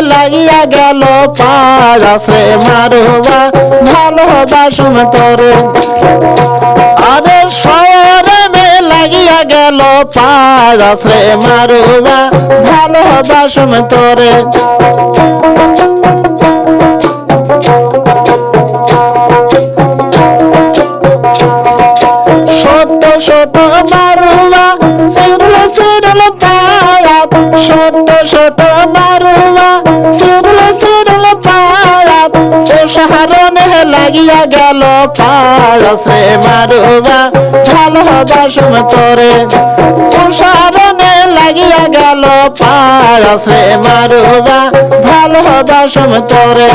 লাগিয়া গেল পারাসে মারুবা ভালোবাসুম তোরে আরে শরণে লাগিয়া গেল পারাসে মারুবা ভালোবাসুম তোরে ছোট ছোট মারুবা সিরল সিরল পায়াত ছোট ছোট মারুবা সিরল সিরল পায়াত ও শহরনে লাগিয়া গেল পারাসে মারুবা ভালোবাসুম তোরে ও শহরনে লাগিয়া গেল পারাসে মারুবা ভালোবাসুম তোরে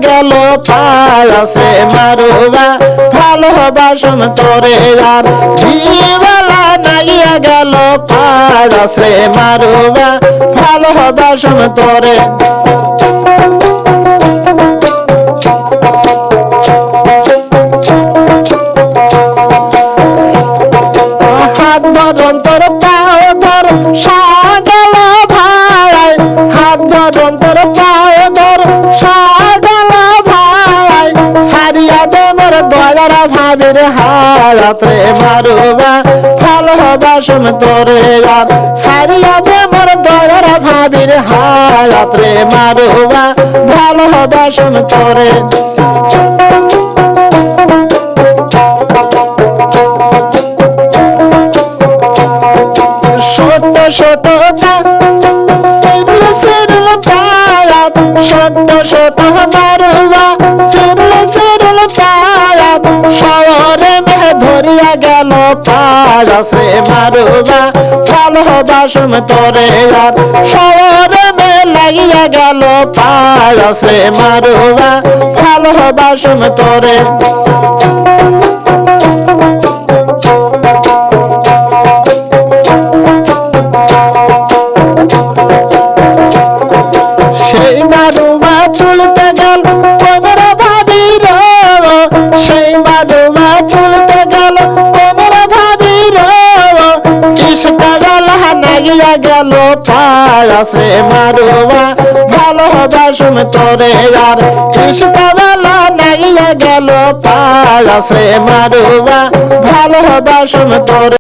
গেল পারাসে মারুবা ভালোবাসুম তোরে আর জীবলা নাইয়া গেল পারাসে মারুবা ভালোবাসুম তোরে হাত ধরন তোর পাও ধর সাগল ভাই হাত ধরন তোর পাও ধর ভাবির হারাত রে মারুবা ভালোবাসুম তোরে আর সারিয়া দে মোর দয়ার ভাবির হারাত রে মারুবা ভালোবাসুম তোরে ছোট ছোট সিরল সিরল পায়াত ছোট ছোট মারুবা সিরল সিরল পায়াত শহরে মেহে ধরিয়া গেল পারাসে মারুবা ভালোবাসুম তোরে আর শহরে মেহে লাগিয়া গেল পারাসে মারুবা ভালোবাসুম তোরে সেই মারুবা তুলতে গেল কোনের ভাবির সেই মারুবা তুলতে গেল কোনের ভাবির কৃষ্ণবেলা নাগিয়া গেল পারাসে মারুবা ভালোবাসুম তোরে আর কৃষ্ণবেলা নাগিয়া গেল পারাসে মারুবা ভালোবাসুম তোরে